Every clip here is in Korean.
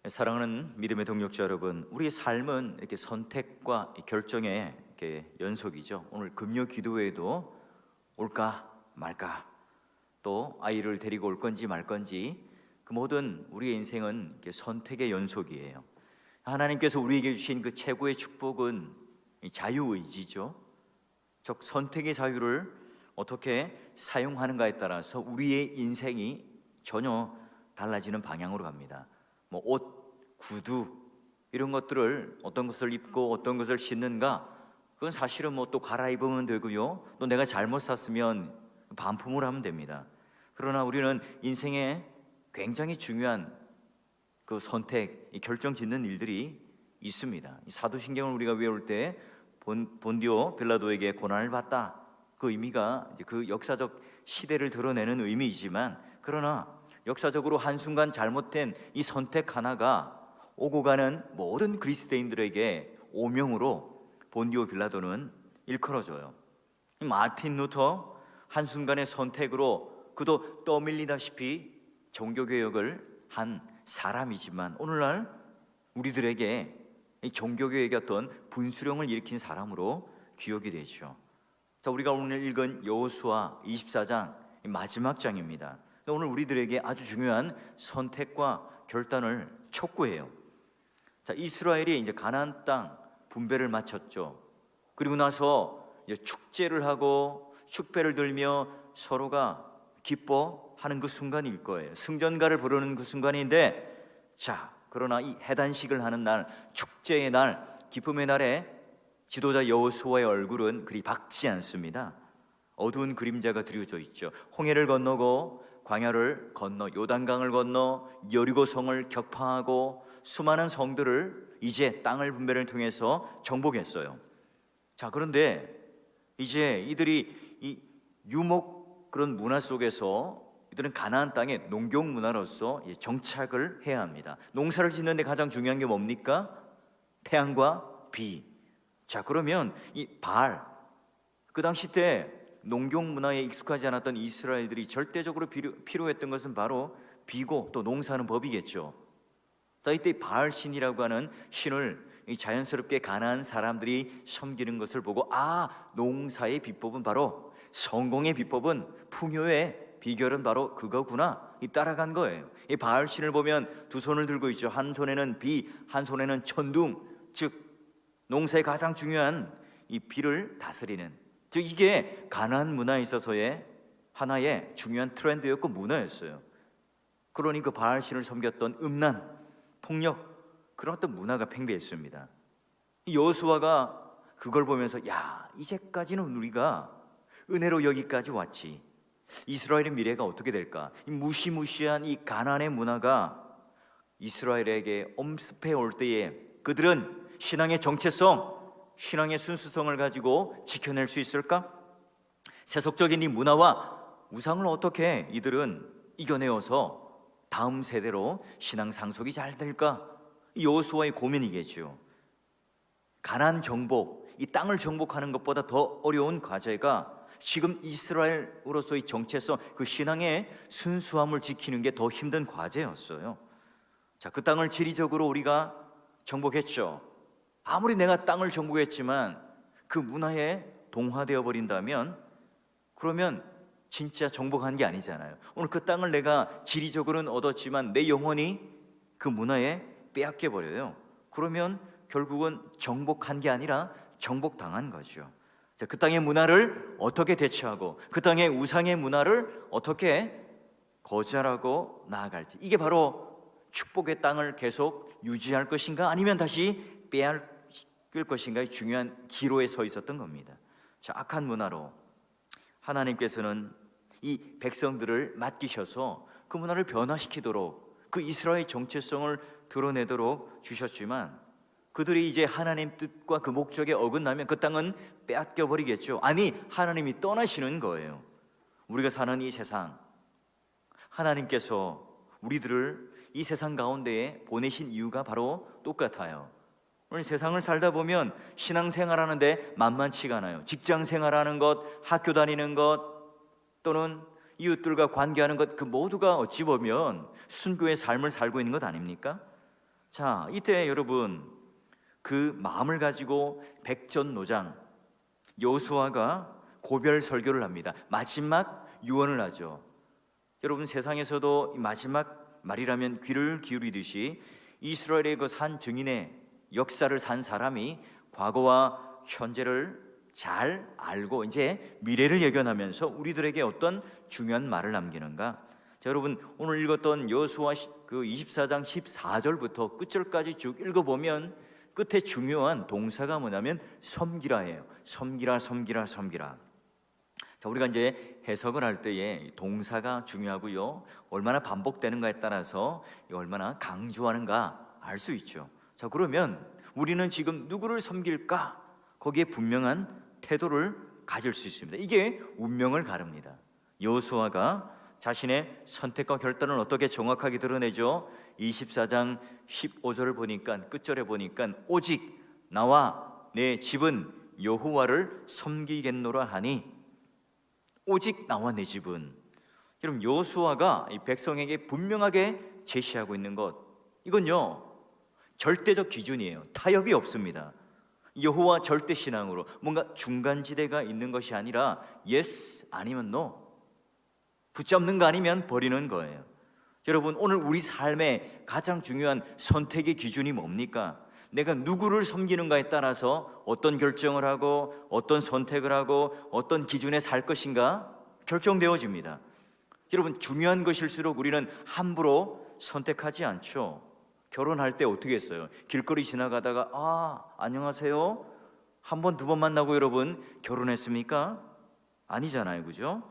사랑하는 믿음의 동역자 여러분, 우리의 삶은 이렇게 선택과 결정의 이렇게 연속이죠. 오늘 금요 기도회에도 올까 말까, 또 아이를 데리고 올 건지 말 건지, 그 모든 우리의 인생은 이렇게 선택의 연속이에요. 하나님께서 우리에게 주신 그 최고의 축복은 자유의지죠. 즉 선택의 자유를 어떻게 사용하는가에 따라서 우리의 인생이 전혀 달라지는 방향으로 갑니다. 뭐 옷, 구두 이런 것들을 어떤 것을 입고 어떤 것을 신는가, 그건 사실은 뭐 또 갈아입으면 되고요, 또 내가 잘못 샀으면 반품을 하면 됩니다. 그러나 우리는 인생에 굉장히 중요한 그 선택, 이 결정 짓는 일들이 있습니다. 이 사도신경을 우리가 외울 때 본디오 빌라도에게 고난을 받다, 그 의미가 이제 그 역사적 시대를 드러내는 의미이지만, 그러나 역사적으로 한순간 잘못된 이 선택 하나가 오고 가는 모든 그리스도인들에게 오명으로 본디오 빌라도는 일컬어져요. 마틴 루터 한순간의 선택으로 그도 떠밀리다시피 종교개혁을 한 사람이지만, 오늘날 우리들에게 이 종교개혁의 어떤 분수령을 일으킨 사람으로 기억이 되죠. 자, 우리가 오늘 읽은 여호수아 24장 마지막 장입니다. 오늘 우리들에게 아주 중요한 선택과 결단을 촉구해요. 자, 이스라엘이 이제 가나안 땅 분배를 마쳤죠. 그리고 나서 이제 축제를 하고 축배를 들며 서로가 기뻐하는 그 순간일 거예요. 승전가를 부르는 그 순간인데, 자, 그러나 이 해단식을 하는 날, 축제의 날, 기쁨의 날에 지도자 여호수아의 얼굴은 그리 밝지 않습니다. 어두운 그림자가 드려져 있죠. 홍해를 건너고 광야를 건너 요단강을 건너 여리고성을 격파하고 수많은 성들을 이제 땅을 분배를 통해서 정복했어요. 자, 그런데 이제 이들이 이 유목 그런 문화 속에서 이들은 가나안 땅의 농경 문화로서 정착을 해야 합니다. 농사를 짓는데 가장 중요한 게 뭡니까? 태양과 비. 자, 그러면 이 바알, 그 당시 때 농경 문화에 익숙하지 않았던 이스라엘들이 절대적으로 필요했던 것은 바로 비고 또 농사하는 법이겠죠. 자, 이때 바알 신이라고 하는 신을 자연스럽게 가나안 사람들이 섬기는 것을 보고, 아, 농사의 비법은 바로, 성공의 비법은, 풍요의 비결은 바로 그거구나, 따라간 거예요. 이 바알 신을 보면 두 손을 들고 있죠. 한 손에는 비, 한 손에는 천둥, 즉 농사의 가장 중요한 이 비를 다스리는, 즉 이게 가나안 문화에 있어서의 하나의 중요한 트렌드였고 문화였어요. 그러니 그 바알 신을 섬겼던 음란, 폭력, 그런 어떤 문화가 팽배했습니다. 여호수아가 그걸 보면서, 야, 이제까지는 우리가 은혜로 여기까지 왔지, 이스라엘의 미래가 어떻게 될까? 이 무시무시한 이 가나안의 문화가 이스라엘에게 엄습해 올 때에 그들은 신앙의 정체성, 신앙의 순수성을 가지고 지켜낼 수 있을까? 세속적인 이 문화와 우상을 어떻게 이들은 이겨내어서 다음 세대로 신앙 상속이 잘 될까? 여호수아의 고민이겠죠. 가나안 정복, 이 땅을 정복하는 것보다 더 어려운 과제가 지금 이스라엘으로서의 정체성, 그 신앙의 순수함을 지키는 게 더 힘든 과제였어요. 자, 그 땅을 지리적으로 우리가 정복했죠. 아무리 내가 땅을 정복했지만 그 문화에 동화되어 버린다면, 그러면 진짜 정복한 게 아니잖아요. 오늘 그 땅을 내가 지리적으로는 얻었지만 내 영혼이 그 문화에 빼앗겨 버려요. 그러면 결국은 정복한 게 아니라 정복당한 거죠. 자, 그 땅의 문화를 어떻게 대처하고 그 땅의 우상의 문화를 어떻게 거절하고 나아갈지, 이게 바로 축복의 땅을 계속 유지할 것인가 아니면 다시 빼앗길 것인가의 중요한 기로에 서 있었던 겁니다. 자, 악한 문화로 하나님께서는 이 백성들을 맡기셔서 그 문화를 변화시키도록, 그 이스라엘의 정체성을 드러내도록 주셨지만, 그들이 이제 하나님 뜻과 그 목적에 어긋나면 그 땅은 빼앗겨 버리겠죠. 아니, 하나님이 떠나시는 거예요. 우리가 사는 이 세상, 하나님께서 우리들을 이 세상 가운데에 보내신 이유가 바로 똑같아요. 오늘 세상을 살다 보면 신앙생활하는데 만만치가 않아요. 직장생활하는 것, 학교 다니는 것, 또는 이웃들과 관계하는 것, 그 모두가 어찌 보면 순교의 삶을 살고 있는 것 아닙니까? 자, 이때 여러분 그 마음을 가지고 백전노장 여호수아가 고별 설교를 합니다. 마지막 유언을 하죠. 여러분 세상에서도 마지막 말이라면 귀를 기울이듯이 이스라엘의 그 산 증인의 역사를 산 사람이 과거와 현재를 잘 알고 이제 미래를 예견하면서 우리들에게 어떤 중요한 말을 남기는가? 자, 여러분 오늘 읽었던 여호수아 그 24장 14절부터 끝절까지 쭉 읽어보면 끝에 중요한 동사가 뭐냐면 섬기라예요. 섬기라, 섬기라, 섬기라. 자, 우리가 이제 해석을 할 때에 동사가 중요하고요, 얼마나 반복되는가에 따라서 얼마나 강조하는가 알 수 있죠. 자, 그러면 우리는 지금 누구를 섬길까? 거기에 분명한 태도를 가질 수 있습니다. 이게 운명을 가릅니다. 여호수아가 자신의 선택과 결단을 어떻게 정확하게 드러내죠? 24장 15절을 보니까, 끝절에 보니까 오직 나와 내 집은 여호와를 섬기겠노라 하니, 오직 나와 내 집은, 여러분 여호수아가 이 백성에게 분명하게 제시하고 있는 것, 이건요 절대적 기준이에요. 타협이 없습니다. 여호와 절대 신앙으로 뭔가 중간지대가 있는 것이 아니라 yes 아니면 no, 붙잡는 거 아니면 버리는 거예요. 여러분 오늘 우리 삶의 가장 중요한 선택의 기준이 뭡니까? 내가 누구를 섬기는가에 따라서 어떤 결정을 하고 어떤 선택을 하고 어떤 기준에 살 것인가 결정되어집니다. 여러분 중요한 것일수록 우리는 함부로 선택하지 않죠. 결혼할 때 어떻게 했어요? 길거리 지나가다가 안녕하세요 한 번, 두 번 만나고 여러분 결혼했습니까? 아니잖아요, 그죠?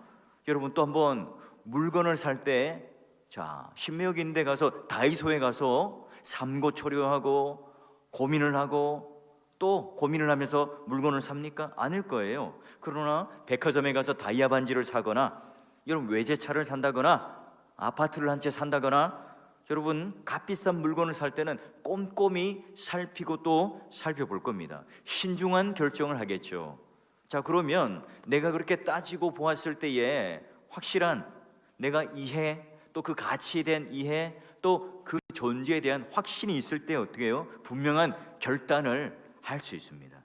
여러분 또 한번 물건을 살 때, 자, 신매역 있는 데 가서 다이소에 가서 삼고초려하고 고민을 하고 또 고민을 하면서 물건을 삽니까? 아닐 거예요. 그러나 백화점에 가서 다이아 반지를 사거나, 여러분 외제차를 산다거나 아파트를 한 채 산다거나, 여러분 값비싼 물건을 살 때는 꼼꼼히 살피고 또 살펴볼 겁니다. 신중한 결정을 하겠죠. 자, 그러면 내가 그렇게 따지고 보았을 때에 확실한 내가 이해, 또 그 가치에 대한 이해, 또 그 존재에 대한 확신이 있을 때 어떻게 해요? 분명한 결단을 할 수 있습니다.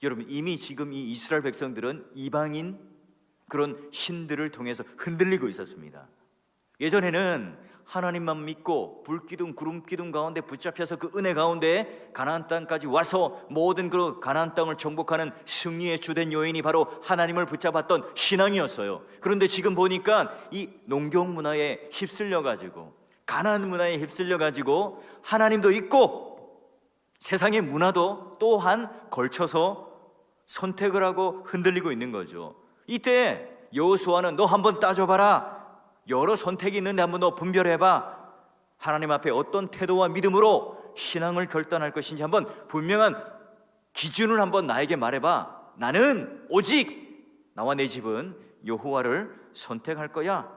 여러분 이미 지금 이 이스라엘 백성들은 이방인 그런 신들을 통해서 흔들리고 있었습니다. 예전에는 하나님만 믿고 불기둥 구름기둥 가운데 붙잡혀서 그 은혜 가운데 가나안 땅까지 와서 모든 그 가나안 땅을 정복하는 승리의 주된 요인이 바로 하나님을 붙잡았던 신앙이었어요. 그런데 지금 보니까 이 농경 문화에 휩쓸려 가지고, 가나안 문화에 휩쓸려 가지고 하나님도 있고 세상의 문화도 또한 걸쳐서 선택을 하고 흔들리고 있는 거죠. 이때 여호수아는 너 한번 따져봐라, 여러 선택이 있는데 한번 너 분별해봐, 하나님 앞에 어떤 태도와 믿음으로 신앙을 결단할 것인지 한번 분명한 기준을 한번 나에게 말해봐. 나는 오직 나와 내 집은 여호와를 선택할 거야.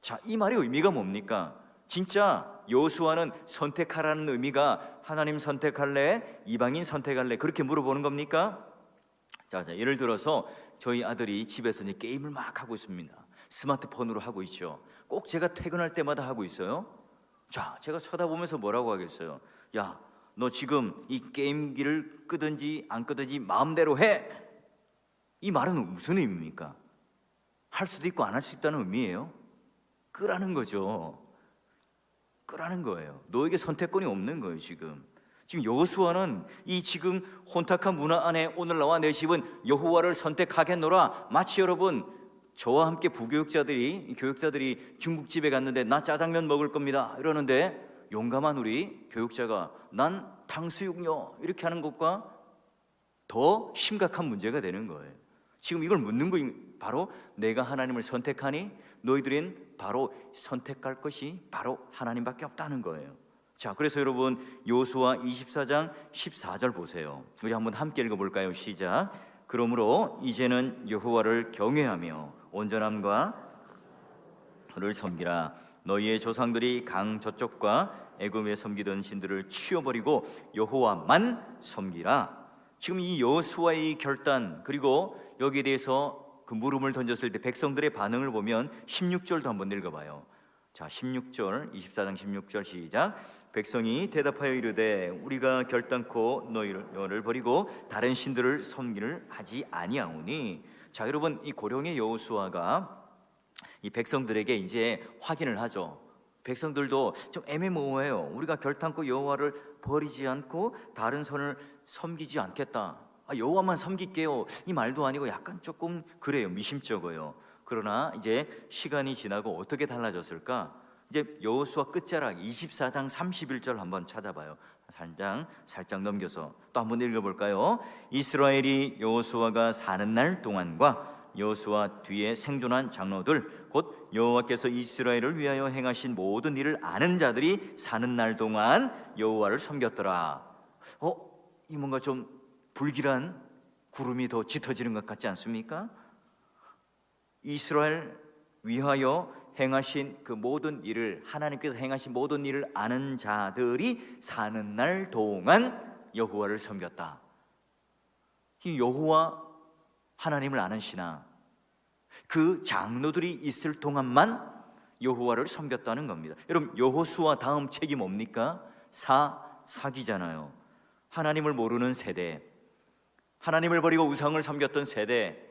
자, 이 말의 의미가 뭡니까? 진짜 여호수아는 선택하라는 의미가 하나님 선택할래? 이방인 선택할래? 그렇게 물어보는 겁니까? 자, 예를 들어서 저희 아들이 집에서 이제 게임을 막 하고 있습니다. 스마트폰으로 하고 있죠. 꼭 제가 퇴근할 때마다 하고 있어요. 자, 제가 쳐다보면서 뭐라고 하겠어요? 야, 너 지금 이 게임기를 끄든지 안 끄든지 마음대로 해. 이 말은 무슨 의미입니까? 할 수도 있고 안 할 수 있다는 의미예요. 끄라는 거죠. 끄라는 거예요. 너에게 선택권이 없는 거예요. 지금 여호수아는 이 지금 혼탁한 문화 안에 오늘 나와 내 집은 여호와를 선택하겠노라, 마치 여러분 저와 함께 교육자들이 중국집에 갔는데 나 짜장면 먹을 겁니다 이러는데 용감한 우리 교육자가 난 탕수육요 이렇게 하는 것과 더 심각한 문제가 되는 거예요. 지금 이걸 묻는 거 바로 내가 하나님을 선택하니 너희들은 바로 선택할 것이 바로 하나님밖에 없다는 거예요. 자, 그래서 여러분 여호수아 24장 14절 보세요. 우리 한번 함께 읽어볼까요? 시작. 그러므로 이제는 여호와를 경외하며 온전함과 를 섬기라. 너희의 조상들이 강 저쪽과 애굽에 섬기던 신들을 치워버리고 여호와만 섬기라. 지금 이 여호수아의 결단, 그리고 여기에 대해서 그 물음을 던졌을 때 백성들의 반응을 보면 16절도 한번 읽어봐요. 자, 16절 24장 16절 시작. 백성이 대답하여 이르되 우리가 결단코 너희를 버리고 다른 신들을 섬기를 하지 아니하오니. 자, 여러분, 이 고령의 여호수아가 이 백성들에게 이제 확인을 하죠. 백성들도 좀 애매모호해요. 우리가 결단코 여호와를 버리지 않고 다른 선을 섬기지 않겠다. 여호와만 섬길게요, 이 말도 아니고 약간 조금 그래요. 미심쩍어요. 그러나 이제 시간이 지나고 어떻게 달라졌을까? 이제 여호수아 끝자락 24장 31절 한번 찾아봐요. 살짝 넘겨서 또 한번 읽어볼까요? 이스라엘이 여호수아가 사는 날 동안과 여호수아 뒤에 생존한 장로들 곧 여호와께서 이스라엘을 위하여 행하신 모든 일을 아는 자들이 사는 날 동안 여호와를 섬겼더라. 이 뭔가 좀 불길한 구름이 더 짙어지는 것 같지 않습니까? 이스라엘 위하여 행하신 그 모든 일을, 하나님께서 행하신 모든 일을 아는 자들이 사는 날 동안 여호와를 섬겼다. 이 여호와 하나님을 아는 신앙, 그 장로들이 있을 동안만 여호와를 섬겼다는 겁니다. 여러분, 여호수아 다음 책이 뭡니까? 사기잖아요. 하나님을 모르는 세대, 하나님을 버리고 우상을 섬겼던 세대,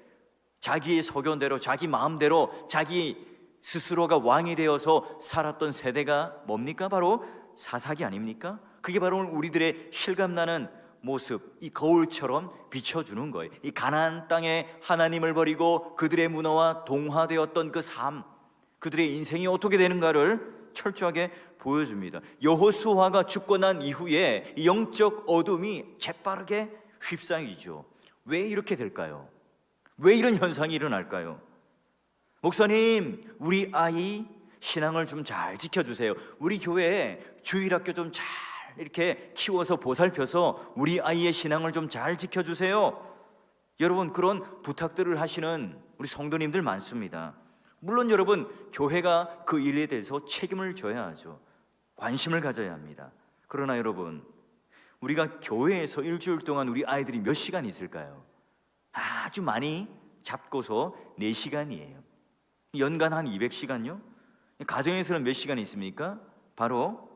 자기의 소견대로 자기 마음대로 자기 스스로가 왕이 되어서 살았던 세대가 뭡니까? 바로 사사기 아닙니까? 그게 바로 우리들의 실감나는 모습, 이 거울처럼 비춰주는 거예요. 이 가나안 땅에 하나님을 버리고 그들의 문화와 동화되었던 그 삶, 그들의 인생이 어떻게 되는가를 철저하게 보여줍니다. 여호수아가 죽고 난 이후에 이 영적 어둠이 재빠르게 휩싸이죠. 왜 이렇게 될까요? 왜 이런 현상이 일어날까요? 목사님, 우리 아이 신앙을 좀 잘 지켜주세요. 우리 교회에 주일학교 좀 잘 이렇게 키워서 보살펴서 우리 아이의 신앙을 좀 잘 지켜주세요. 여러분, 그런 부탁들을 하시는 우리 성도님들 많습니다. 물론 여러분, 교회가 그 일에 대해서 책임을 져야 하죠. 관심을 가져야 합니다. 그러나 여러분, 우리가 교회에서 일주일 동안 우리 아이들이 몇 시간 있을까요? 아주 많이 잡고서 4시간이에요. 연간 한 200시간요? 가정에서는 몇 시간 있습니까? 바로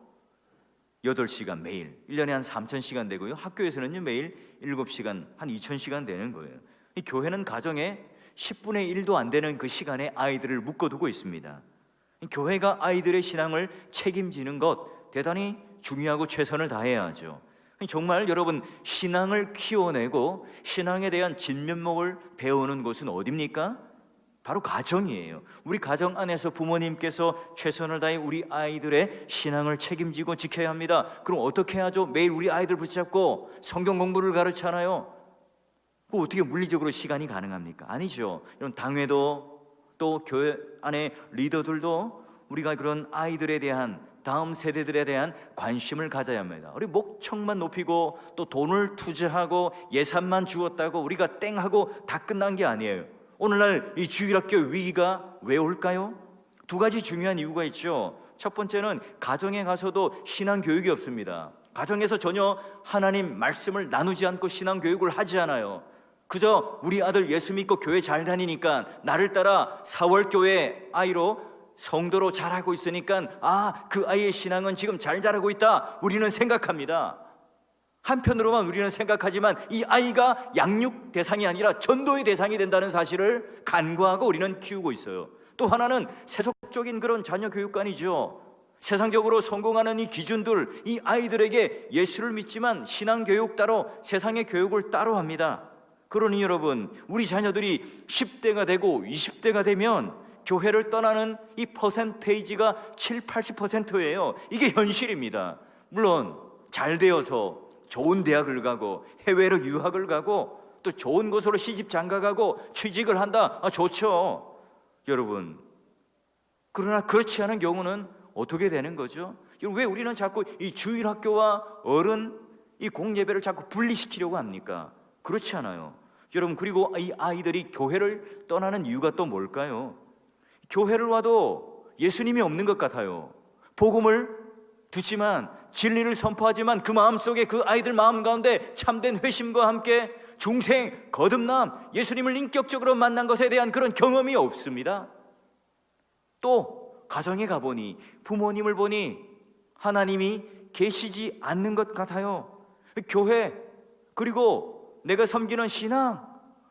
8시간 매일, 1년에 한 3,000시간 되고요. 학교에서는요 매일 7시간, 한 2,000시간 되는 거예요. 이 교회는 가정에 10분의 1도 안 되는 그 시간에 아이들을 묶어두고 있습니다. 교회가 아이들의 신앙을 책임지는 것 대단히 중요하고 최선을 다해야 하죠. 정말 여러분, 신앙을 키워내고 신앙에 대한 진면목을 배우는 곳은 어디입니까? 바로 가정이에요. 우리 가정 안에서 부모님께서 최선을 다해 우리 아이들의 신앙을 책임지고 지켜야 합니다. 그럼 어떻게 하죠? 매일 우리 아이들 붙잡고 성경 공부를 가르치잖아요. 그 어떻게 물리적으로 시간이 가능합니까? 아니죠. 이런 당회도 또 교회 안에 리더들도 우리가 그런 아이들에 대한, 다음 세대들에 대한 관심을 가져야 합니다. 우리 목청만 높이고 또 돈을 투자하고 예산만 주었다고 우리가 땡하고 다 끝난 게 아니에요. 오늘날 이 주일학교 위기가 왜 올까요? 2가지 중요한 이유가 있죠. 첫 번째는 가정에 가서도 신앙 교육이 없습니다. 가정에서 전혀 하나님 말씀을 나누지 않고 신앙 교육을 하지 않아요. 그저 우리 아들 예수 믿고 교회 잘 다니니까, 나를 따라 4월 교회 아이로 성도로 자라고 있으니까 그 아이의 신앙은 지금 잘 자라고 있다, 우리는 생각합니다. 한편으로만 우리는 생각하지만 이 아이가 양육 대상이 아니라 전도의 대상이 된다는 사실을 간과하고 우리는 키우고 있어요. 또 하나는 세속적인 그런 자녀 교육관이죠. 세상적으로 성공하는 이 기준들, 이 아이들에게 예수를 믿지만 신앙 교육 따로, 세상의 교육을 따로 합니다. 그러니 여러분, 우리 자녀들이 10대가 되고 20대가 되면 교회를 떠나는 이 퍼센테이지가 7, 80%예요. 이게 현실입니다. 물론 잘 되어서 좋은 대학을 가고 해외로 유학을 가고 또 좋은 곳으로 시집 장가가고 취직을 한다, 좋죠. 여러분, 그러나 그렇지 않은 경우는 어떻게 되는 거죠? 왜 우리는 자꾸 이 주일학교와 어른 이 공예배를 자꾸 분리시키려고 합니까? 그렇지 않아요. 여러분, 그리고 이 아이들이 교회를 떠나는 이유가 또 뭘까요? 교회를 와도 예수님이 없는 것 같아요. 복음을 듣지만, 진리를 선포하지만 그 마음속에, 그 아이들 마음 가운데 참된 회심과 함께 중생, 거듭남, 예수님을 인격적으로 만난 것에 대한 그런 경험이 없습니다. 또 가정에 가보니, 부모님을 보니 하나님이 계시지 않는 것 같아요. 교회, 그리고 내가 섬기는 신앙,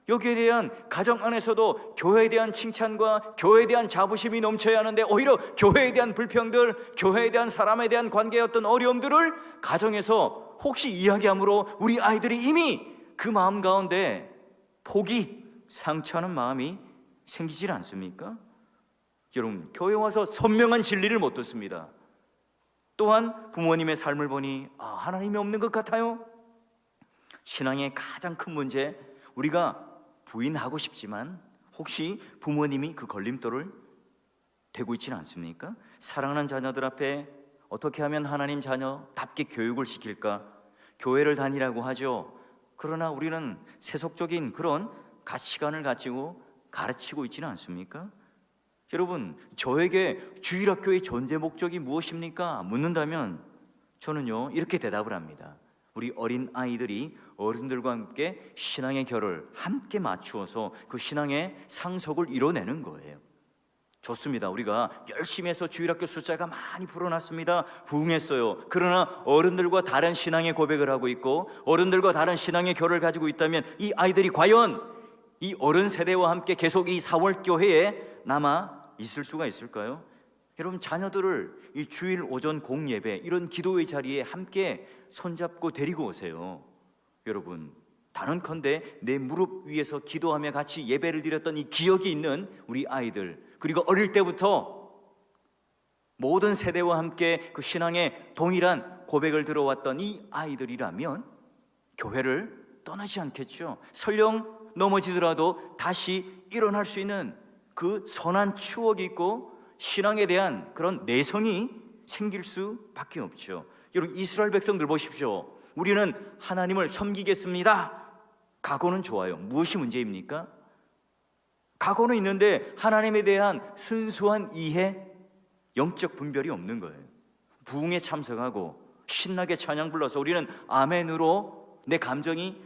여기에 대한 가정 안에서도 교회에 대한 칭찬과 교회에 대한 자부심이 넘쳐야 하는데, 오히려 교회에 대한 불평들, 교회에 대한 사람에 대한 관계의 어떤 어려움들을 가정에서 혹시 이야기함으로 우리 아이들이 이미 그 마음 가운데 포기, 상처하는 마음이 생기질 않습니까? 여러분, 교회 와서 선명한 진리를 못 듣습니다. 또한 부모님의 삶을 보니 하나님이 없는 것 같아요. 신앙의 가장 큰 문제, 우리가 부인하고 싶지만 혹시 부모님이 그 걸림돌을 대고 있지는 않습니까? 사랑하는 자녀들 앞에 어떻게 하면 하나님 자녀답게 교육을 시킬까? 교회를 다니라고 하죠. 그러나 우리는 세속적인 그런 가치관을 가지고 가르치고 있지는 않습니까? 여러분, 저에게 주일학교의 존재 목적이 무엇입니까? 묻는다면 저는요, 이렇게 대답을 합니다. 우리 어린 아이들이 어른들과 함께 신앙의 결을 함께 맞추어서 그 신앙의 상속을 이뤄내는 거예요. 좋습니다. 우리가 열심히 해서 주일학교 숫자가 많이 불어났습니다. 부흥했어요. 그러나 어른들과 다른 신앙의 고백을 하고 있고 어른들과 다른 신앙의 결을 가지고 있다면 이 아이들이 과연 이 어른 세대와 함께 계속 이 사월교회에 남아 있을 수가 있을까요? 여러분, 자녀들을 이 주일 오전 공예배, 이런 기도의 자리에 함께 손잡고 데리고 오세요. 여러분, 단언컨대 내 무릎 위에서 기도하며 같이 예배를 드렸던 이 기억이 있는 우리 아이들, 그리고 어릴 때부터 모든 세대와 함께 그 신앙의 동일한 고백을 들어왔던 이 아이들이라면 교회를 떠나지 않겠죠. 설령 넘어지더라도 다시 일어날 수 있는 그 선한 추억이 있고 신앙에 대한 그런 내성이 생길 수밖에 없죠. 여러분, 이스라엘 백성들 보십시오. 우리는 하나님을 섬기겠습니다. 각오는 좋아요. 무엇이 문제입니까? 각오는 있는데 하나님에 대한 순수한 이해, 영적 분별이 없는 거예요. 부흥에 참석하고 신나게 찬양 불러서 우리는 아멘으로 내 감정이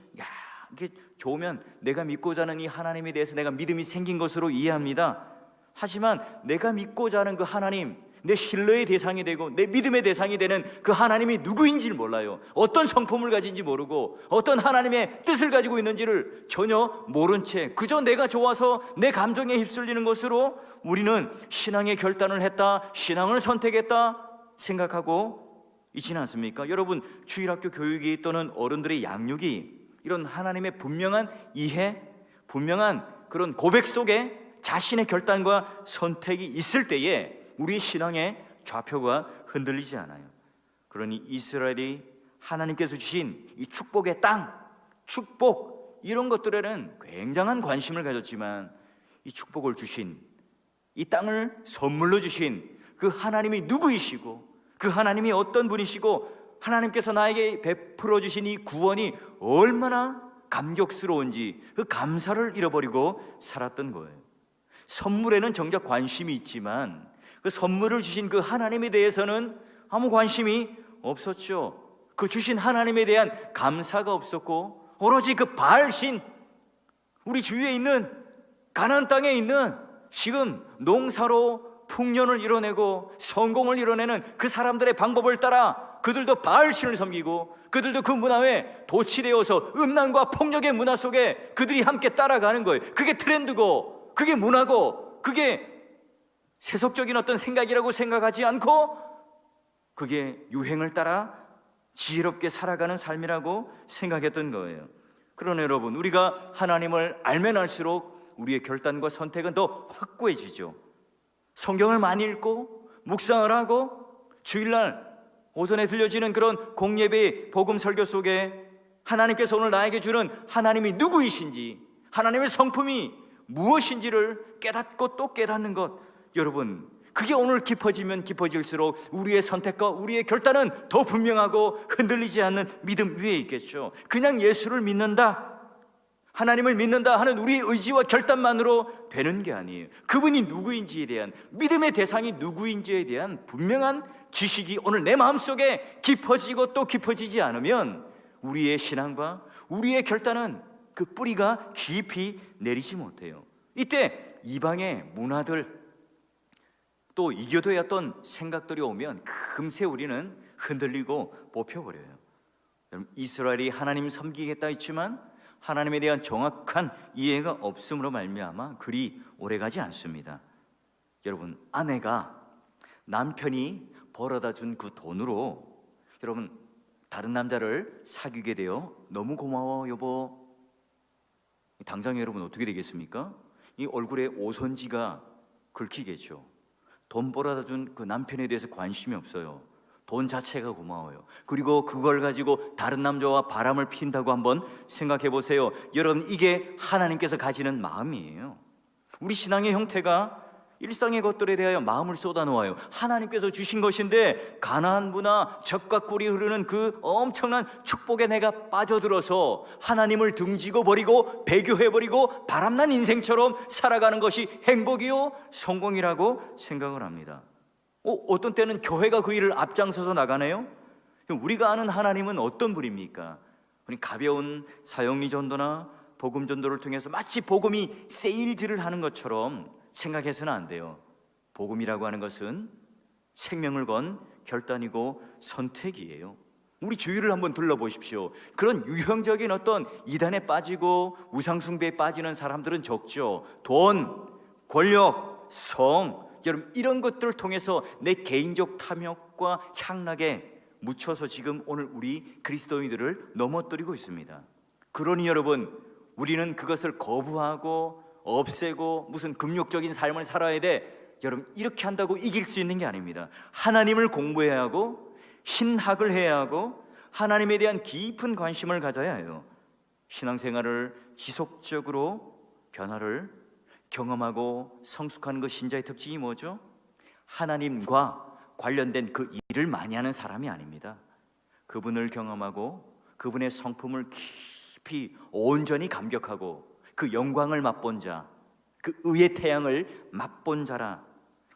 이게 좋으면 내가 믿고자 하는 이 하나님에 대해서 내가 믿음이 생긴 것으로 이해합니다. 하지만 내가 믿고자 하는 그 하나님, 내 신뢰의 대상이 되고 내 믿음의 대상이 되는 그 하나님이 누구인지를 몰라요. 어떤 성품을 가진지 모르고 어떤 하나님의 뜻을 가지고 있는지를 전혀 모른 채 그저 내가 좋아서 내 감정에 휩쓸리는 것으로 우리는 신앙의 결단을 했다, 신앙을 선택했다 생각하고 있지는 않습니까? 여러분, 주일학교 교육이 또는 어른들의 양육이 이런 하나님의 분명한 이해, 분명한 그런 고백 속에 자신의 결단과 선택이 있을 때에 우리 신앙의 좌표가 흔들리지 않아요. 그러니 이스라엘이 하나님께서 주신 이 축복의 땅, 축복, 이런 것들에는 굉장한 관심을 가졌지만 이 축복을 주신, 이 땅을 선물로 주신 그 하나님이 누구이시고 그 하나님이 어떤 분이시고 하나님께서 나에게 베풀어 주신 이 구원이 얼마나 감격스러운지 그 감사를 잃어버리고 살았던 거예요. 선물에는 정작 관심이 있지만 그 선물을 주신 그 하나님에 대해서는 아무 관심이 없었죠. 그 주신 하나님에 대한 감사가 없었고 오로지 그 바알신, 우리 주위에 있는 가나안 땅에 있는 지금 농사로 풍년을 이뤄내고 성공을 이뤄내는 그 사람들의 방법을 따라 그들도 바알신을 섬기고 그들도 그 문화에 도취되어서 음란과 폭력의 문화 속에 그들이 함께 따라가는 거예요. 그게 트렌드고 그게 문화고 그게 세속적인 어떤 생각이라고 생각하지 않고 그게 유행을 따라 지혜롭게 살아가는 삶이라고 생각했던 거예요. 그러나 여러분, 우리가 하나님을 알면 알수록 우리의 결단과 선택은 더 확고해지죠. 성경을 많이 읽고 묵상을 하고 주일날 오전에 들려지는 그런 공예배 복음 설교 속에 하나님께서 오늘 나에게 주는 하나님이 누구이신지, 하나님의 성품이 무엇인지를 깨닫고 또 깨닫는 것, 여러분, 그게 오늘 깊어지면 깊어질수록 우리의 선택과 우리의 결단은 더 분명하고 흔들리지 않는 믿음 위에 있겠죠. 그냥 예수를 믿는다, 하나님을 믿는다 하는 우리의 의지와 결단만으로 되는 게 아니에요. 그분이 누구인지에 대한, 믿음의 대상이 누구인지에 대한 분명한 지식이 오늘 내 마음속에 깊어지고 또 깊어지지 않으면 우리의 신앙과 우리의 결단은 그 뿌리가 깊이 내리지 못해요. 이때 이방의 문화들, 또 이교도의 어떤 생각들이 오면 금세 우리는 흔들리고 뽑혀버려요. 여러분, 이스라엘이 하나님 섬기겠다 했지만 하나님에 대한 정확한 이해가 없음으로 말미암아 그리 오래가지 않습니다. 여러분, 아내가 남편이 벌어다 준 그 돈으로 여러분 다른 남자를 사귀게 되어 너무 고마워 여보, 당장 여러분 어떻게 되겠습니까? 이 얼굴에 오선지가 긁히겠죠. 돈 벌어다 준 그 남편에 대해서 관심이 없어요. 돈 자체가 고마워요. 그리고 그걸 가지고 다른 남자와 바람을 핀다고 한번 생각해 보세요. 여러분, 이게 하나님께서 가지는 마음이에요. 우리 신앙의 형태가 일상의 것들에 대하여 마음을 쏟아놓아요. 하나님께서 주신 것인데 가나안 문화, 젖과 꿀이 흐르는 그 엄청난 축복에 내가 빠져들어서 하나님을 등지고 버리고 배교해버리고 바람난 인생처럼 살아가는 것이 행복이요 성공이라고 생각을 합니다. 어떤 때는 교회가 그 일을 앞장서서 나가네요. 우리가 아는 하나님은 어떤 분입니까? 가벼운 사형리 전도나 복음 전도를 통해서 마치 복음이 세일즈를 하는 것처럼 생각해서는 안 돼요. 복음이라고 하는 것은 생명을 건 결단이고 선택이에요. 우리 주위를 한번 둘러보십시오. 그런 유형적인 어떤 이단에 빠지고 우상숭배에 빠지는 사람들은 적죠. 돈, 권력, 성, 여러분 이런 것들을 통해서 내 개인적 탐욕과 향락에 묻혀서 지금 오늘 우리 그리스도인들을 넘어뜨리고 있습니다. 그러니 여러분, 우리는 그것을 거부하고 없애고 무슨 금욕적인 삶을 살아야 돼, 여러분 이렇게 한다고 이길 수 있는 게 아닙니다. 하나님을 공부해야 하고 신학을 해야 하고 하나님에 대한 깊은 관심을 가져야 해요. 신앙생활을 지속적으로 변화를 경험하고 성숙하는 것, 신자의 특징이 뭐죠? 하나님과 관련된 그 일을 많이 하는 사람이 아닙니다. 그분을 경험하고 그분의 성품을 깊이 온전히 감격하고 그 영광을 맛본 자, 그 의의 태양을 맛본 자라.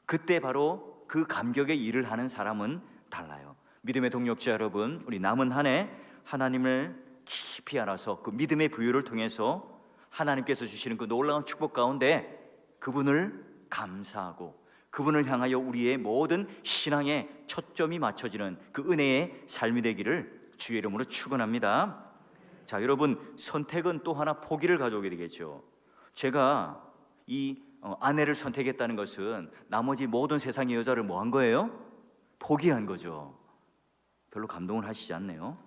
그때 바로 그 감격의 일을 하는 사람은 달라요. 믿음의 동역자 여러분, 우리 남은 한 해 하나님을 깊이 알아서 그 믿음의 부유를 통해서 하나님께서 주시는 그 놀라운 축복 가운데 그분을 감사하고 그분을 향하여 우리의 모든 신앙의 초점이 맞춰지는 그 은혜의 삶이 되기를 주의 이름으로 축원합니다. 자, 여러분, 선택은 또 하나 포기를 가져오게 되겠죠. 제가 이 아내를 선택했다는 것은 나머지 모든 세상의 여자를 뭐 한 거예요? 포기한 거죠. 별로 감동을 하시지 않네요.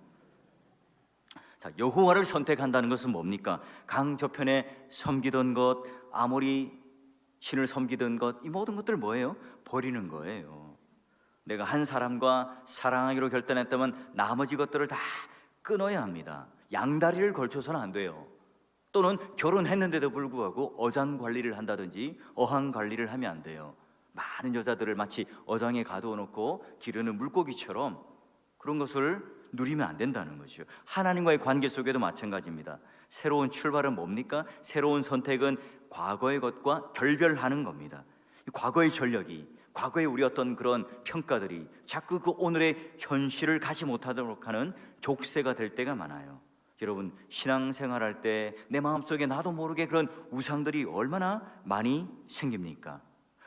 자, 여호와를 선택한다는 것은 뭡니까? 강 저편에 섬기던 것, 아모리 신을 섬기던 것, 이 모든 것들 뭐예요? 버리는 거예요. 내가 한 사람과 사랑하기로 결단했다면 나머지 것들을 다 끊어야 합니다. 양다리를 걸쳐서는 안 돼요. 또는 결혼했는데도 불구하고 어장 관리를 한다든지 어항 관리를 하면 안 돼요. 많은 여자들을 마치 어장에 가둬놓고 기르는 물고기처럼 그런 것을 누리면 안 된다는 거죠. 하나님과의 관계 속에도 마찬가지입니다. 새로운 출발은 뭡니까? 새로운 선택은 과거의 것과 결별하는 겁니다. 과거의 전력이, 과거의 우리 어떤 그런 평가들이 자꾸 그 오늘의 현실을 가지 못하도록 하는 족쇄가 될 때가 많아요. 여러분, 신앙생활할 때 내 마음속에 나도 모르게 그런 우상들이 얼마나 많이 생깁니까?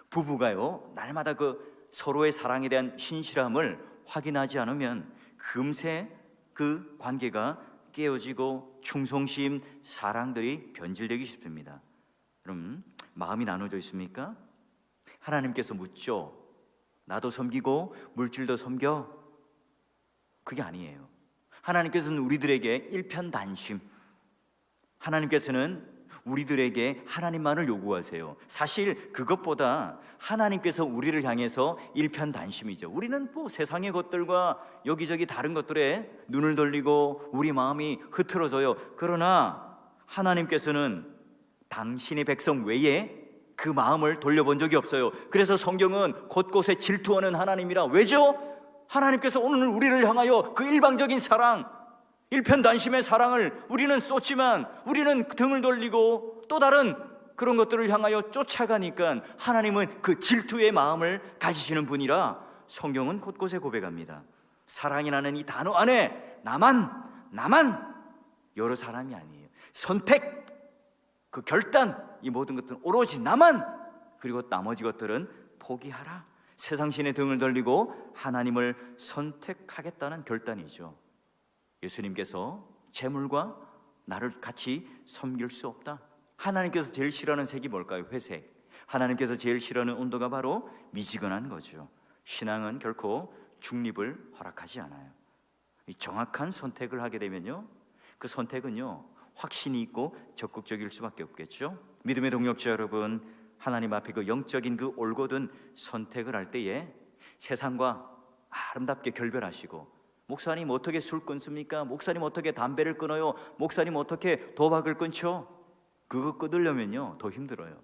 부부가요, 날마다 그 서로의 사랑에 대한 신실함을 확인하지 않으면 금세 그 관계가 깨어지고 충성심, 사랑들이 변질되기 쉽습니다. 그럼 마음이 나눠져 있습니까? 하나님께서 묻죠. 나도 섬기고 물질도 섬겨. 그게 아니에요. 하나님께서는 우리들에게 일편단심, 하나님께서는 우리들에게 하나님만을 요구하세요. 사실 그것보다 하나님께서 우리를 향해서 일편단심이죠. 우리는 뭐 세상의 것들과 여기저기 다른 것들에 눈을 돌리고 우리 마음이 흐트러져요. 그러나 하나님께서는 당신의 백성 외에 그 마음을 돌려본 적이 없어요. 그래서 성경은 곳곳에 질투하는 하나님이라. 왜죠? 하나님께서 오늘 우리를 향하여 그 일방적인 사랑, 일편단심의 사랑을 우리는 쏟지만 우리는 등을 돌리고 또 다른 그런 것들을 향하여 쫓아가니까 하나님은 그 질투의 마음을 가지시는 분이라 성경은 곳곳에 고백합니다. 사랑이라는 이 단어 안에 나만 여러 사람이 아니에요. 선택, 그 결단, 이 모든 것들은 오로지 나만, 그리고 나머지 것들은 포기하라. 세상 신의 등을 돌리고 하나님을 선택하겠다는 결단이죠. 예수님께서 재물과 나를 같이 섬길 수 없다. 하나님께서 제일 싫어하는 색이 뭘까요? 회색. 하나님께서 제일 싫어하는 온도가 바로 미지근한 거죠. 신앙은 결코 중립을 허락하지 않아요. 이 정확한 선택을 하게 되면요, 그 선택은요 확신이 있고 적극적일 수밖에 없겠죠. 믿음의 동역자 여러분, 하나님 앞에 그 영적인 그 올곧은 선택을 할 때에 세상과 아름답게 결별하시고, 목사님 어떻게 술 끊습니까? 목사님 어떻게 담배를 끊어요? 목사님 어떻게 도박을 끊죠? 그거 끊으려면요 더 힘들어요.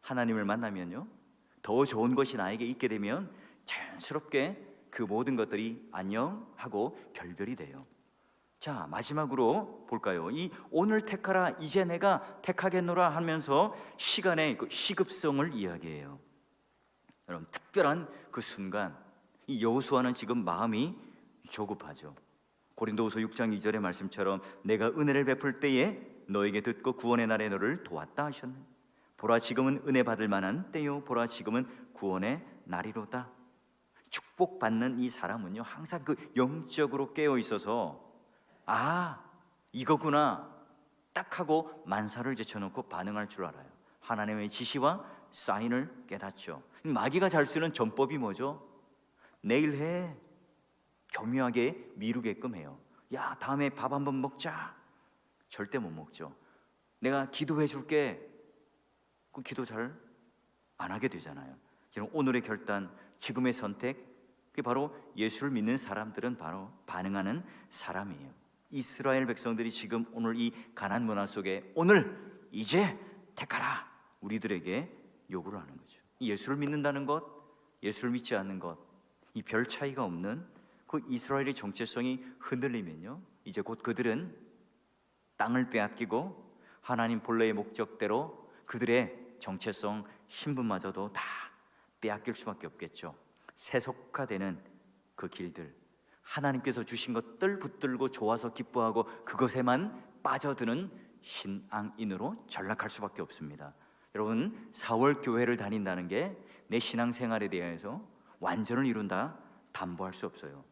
하나님을 만나면요 더 좋은 것이 나에게 있게 되면 자연스럽게 그 모든 것들이 안녕하고 결별이 돼요. 자, 마지막으로 볼까요? 이 오늘 택하라, 이제 내가 택하겠노라 하면서 시간의 그 시급성을 이야기해요. 여러분, 특별한 그 순간 이 여호수아는 지금 마음이 조급하죠. 고린도후서 6장 2절의 말씀처럼 내가 은혜를 베풀 때에 너에게 듣고 구원의 날에 너를 도왔다 하셨네. 보라, 지금은 은혜 받을 만한 때요, 보라, 지금은 구원의 날이로다. 축복받는 이 사람은요 항상 그 영적으로 깨어 있어서 아, 이거구나 딱 하고 만사를 제쳐놓고 반응할 줄 알아요. 하나님의 지시와 사인을 깨닫죠. 마귀가 잘 쓰는 전법이 뭐죠? 내일 해, 교묘하게 미루게끔 해요. 야, 다음에 밥 한번 먹자. 절대 못 먹죠. 내가 기도해 줄게. 그 기도 잘 안 하게 되잖아요. 오늘의 결단, 지금의 선택, 그게 바로 예수를 믿는 사람들은 바로 반응하는 사람이에요. 이스라엘 백성들이 지금 오늘 이 가나안 문화 속에 오늘 이제 택하라 우리들에게 요구를 하는 거죠. 예수를 믿는다는 것, 예수를 믿지 않는 것, 이 별 차이가 없는 그 이스라엘의 정체성이 흔들리면요 이제 곧 그들은 땅을 빼앗기고 하나님 본래의 목적대로 그들의 정체성, 신분마저도 다 빼앗길 수밖에 없겠죠. 세속화되는 그 길들, 하나님께서 주신 것들 붙들고 좋아서 기뻐하고 그것에만 빠져드는 신앙인으로 전락할 수밖에 없습니다. 여러분, 4월 교회를 다닌다는 게 내 신앙생활에 대해서 완전을 이룬다 담보할 수 없어요.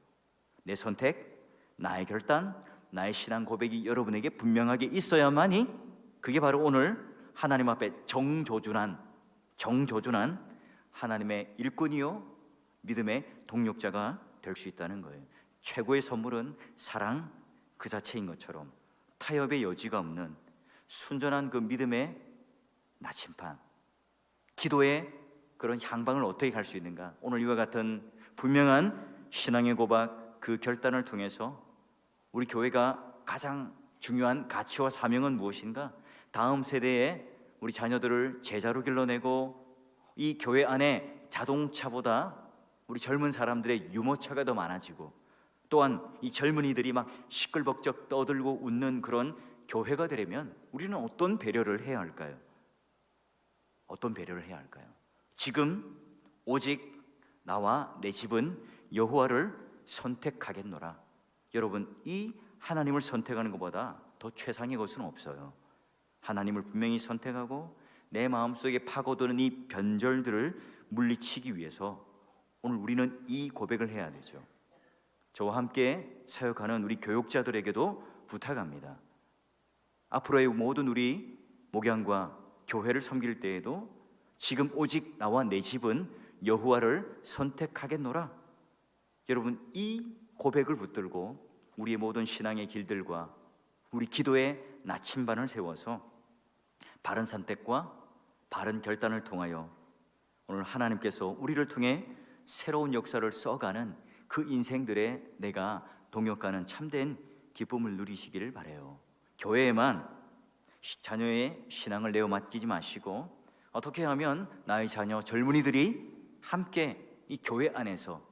내 선택, 나의 결단, 나의 신앙 고백이 여러분에게 분명하게 있어야만이 그게 바로 오늘 하나님 앞에 정조준한 하나님의 일꾼이요 믿음의 동력자가 될 수 있다는 거예요. 최고의 선물은 사랑 그 자체인 것처럼 타협의 여지가 없는 순전한 그 믿음의 나침반, 기도의 그런 향방을 어떻게 갈 수 있는가? 오늘 이와 같은 분명한 신앙의 고백, 그 결단을 통해서 우리 교회가 가장 중요한 가치와 사명은 무엇인가? 다음 세대에 우리 자녀들을 제자로 길러내고 이 교회 안에 자동차보다 우리 젊은 사람들의 유모차가 더 많아지고 또한 이 젊은이들이 막 시끌벅적 떠들고 웃는 그런 교회가 되려면 우리는 어떤 배려를 해야 할까요? 어떤 배려를 해야 할까요? 지금 오직 나와 내 집은 여호와를 선택하겠노라. 여러분, 이 하나님을 선택하는 것보다 더 최상의 것은 없어요. 하나님을 분명히 선택하고 내 마음속에 파고드는 이 변절들을 물리치기 위해서 오늘 우리는 이 고백을 해야 되죠. 저와 함께 사역하는 우리 교육자들에게도 부탁합니다. 앞으로의 모든 우리 목양과 교회를 섬길 때에도 지금 오직 나와 내 집은 여호와를 선택하겠노라. 여러분, 이 고백을 붙들고 우리의 모든 신앙의 길들과 우리 기도의 나침반을 세워서 바른 선택과 바른 결단을 통하여 오늘 하나님께서 우리를 통해 새로운 역사를 써가는 그 인생들에 내가 동역하는 참된 기쁨을 누리시기를 바라요. 교회에만 자녀의 신앙을 내어 맡기지 마시고 어떻게 하면 나의 자녀 젊은이들이 함께 이 교회 안에서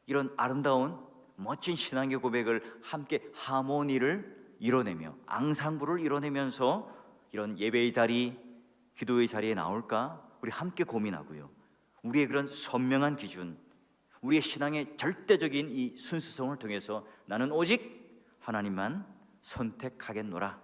이런 아름다운 멋진 신앙의 고백을 함께 하모니를 이뤄내며 앙상블을 이뤄내면서 이런 예배의 자리, 기도의 자리에 나올까 우리 함께 고민하고요. 우리의 그런 선명한 기준, 우리의 신앙의 절대적인 이 순수성을 통해서 나는 오직 하나님만 선택하겠노라.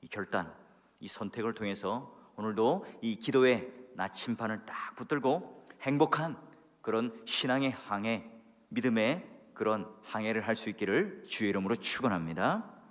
이 결단, 이 선택을 통해서 오늘도 이 기도의 나침반을 딱 붙들고 행복한 그런 신앙의 항해, 믿음의 그런 항해를 할 수 있기를 주의 이름으로 축원합니다.